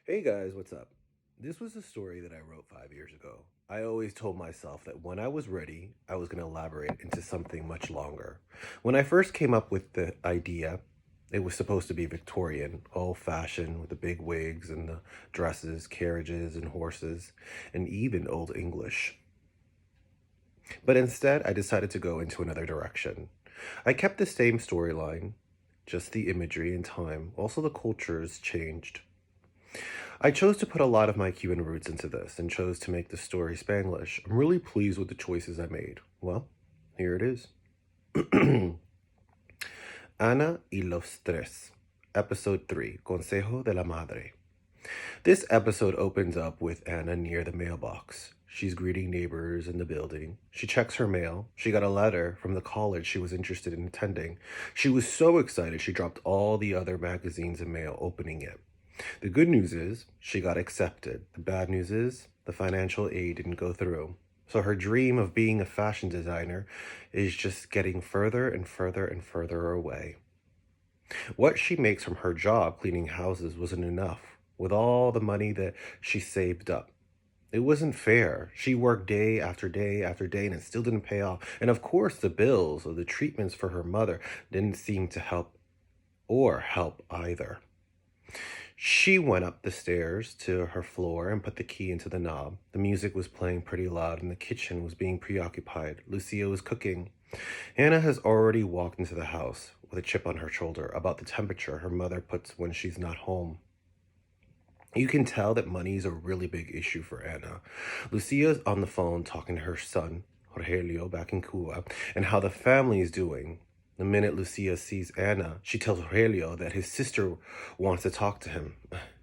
Hey guys, what's up? This was a story that I wrote 5 years ago. I always told myself that when I was ready, I was going to elaborate into something much longer. When I first came up with the idea, it was supposed to be Victorian, old fashioned, with the big wigs and the dresses, carriages and horses, and even Old English. But instead, I decided to go into another direction. I kept the same storyline, just the imagery and time. Also, the cultures changed. I chose to put a lot of my Cuban roots into this and chose to make the story Spanglish. I'm really pleased with the choices I made. Well, here it is. Ana y los tres. Episode 3, Consejo de la Madre. This episode opens up with Anna near the mailbox. She's greeting neighbors in the building. She checks her mail. She got a letter from the college she was interested in attending. She was so excited she dropped all the other magazines and mail opening it. The good news is she got accepted. The bad news is the financial aid didn't go through. So her dream of being a fashion designer is just getting further and further and further away. What she makes from her job cleaning houses wasn't enough with all the money that she saved up. It wasn't fair. She worked day after day after day and it still didn't pay off. And of course, the bills or the treatments for her mother didn't seem to help either. She went up the stairs to her floor and put the key into the knob. The music was playing pretty loud and the kitchen was being preoccupied. Lucia was cooking. Hannah has already walked into the house with a chip on her shoulder about the temperature her mother puts when she's not home. You can tell that money is a really big issue for Anna. Lucia's on the phone talking to her son, Rogelio, back in Cuba, and how the family is doing. The minute Lucia sees Anna, she tells Rogelio that his sister wants to talk to him.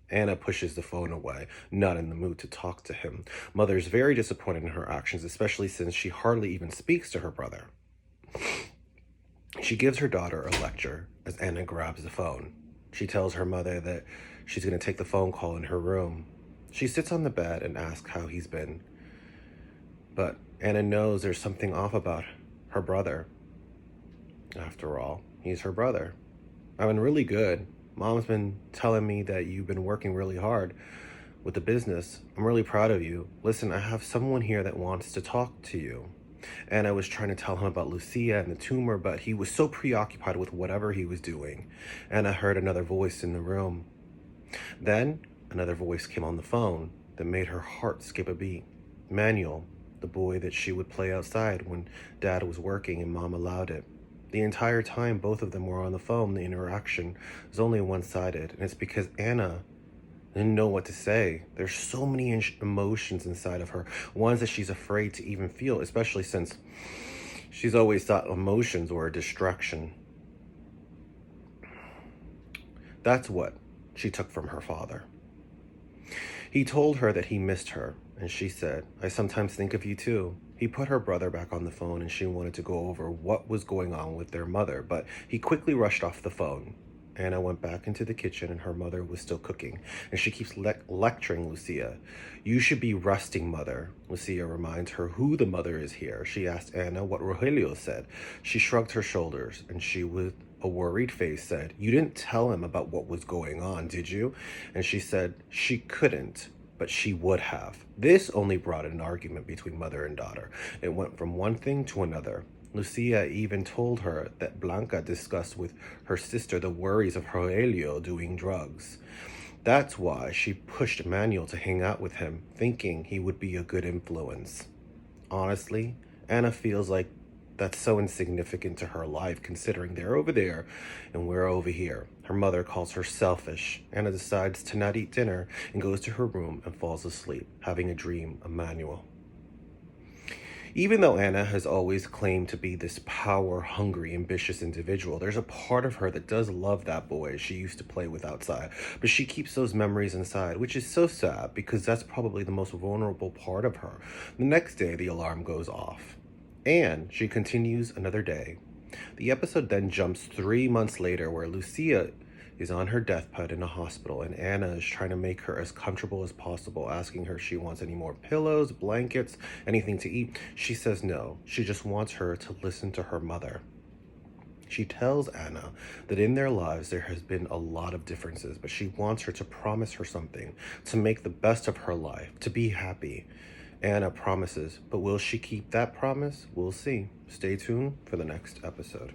Anna pushes the phone away, not in the mood to talk to him. Mother is very disappointed in her actions, especially since she hardly even speaks to her brother. She gives her daughter a lecture as Anna grabs the phone. She tells her mother that she's going to take the phone call in her room. She sits on the bed and asks how he's been. But Anna knows there's something off about her brother. After all, he's her brother. I've been really good. Mom's been telling me that you've been working really hard with the business. I'm really proud of you. Listen, I have someone here that wants to talk to you. And I was trying to tell him about Lucia and the tumor, but he was so preoccupied with whatever he was doing. And I heard another voice in the room. Then another voice came on the phone that made her heart skip a beat. Manuel, the boy that she would play outside when Dad was working and Mom allowed it. The entire time both of them were on the phone, the interaction was only one-sided, and it's because Anna didn't know what to say. There's so many emotions inside of her, ones that she's afraid to even feel, especially since she's always thought emotions were a distraction. That's what she took from her father. He told her that he missed her, and she said, I sometimes think of you too. He put her brother back on the phone and she wanted to go over what was going on with their mother, but he quickly rushed off the phone. Anna went back into the kitchen and her mother was still cooking, and she keeps lecturing Lucia. You should be resting, mother. Lucia reminds her who the mother is here. She asked Anna what Rogelio said. She shrugged her shoulders, and she, with a worried face, said, You didn't tell him about what was going on, did you? And she said she couldn't, but she would have. This only brought an argument between mother and daughter. It went from one thing to another. Lucia even told her that Blanca discussed with her sister the worries of Rogelio doing drugs. That's why she pushed Manuel to hang out with him, thinking he would be a good influence. Honestly, Anna feels like that's so insignificant to her life, considering they're over there and we're over here. Her mother calls her selfish. Anna decides to not eat dinner and goes to her room and falls asleep, having a dream of Manuel. Even though Anna has always claimed to be this power-hungry, ambitious individual, there's a part of her that does love that boy she used to play with outside, but she keeps those memories inside, which is so sad because that's probably the most vulnerable part of her. The next day, the alarm goes off, and she continues another day. The episode then jumps 3 months later where Lucia is on her deathbed in a hospital, and Anna is trying to make her as comfortable as possible, asking her if she wants any more pillows, blankets, anything to eat. She says no. She just wants her to listen to her mother. She tells Anna that in their lives there has been a lot of differences, but she wants her to promise her something, to make the best of her life, to be happy. Anna promises, but will she keep that promise? We'll see. Stay tuned for the next episode.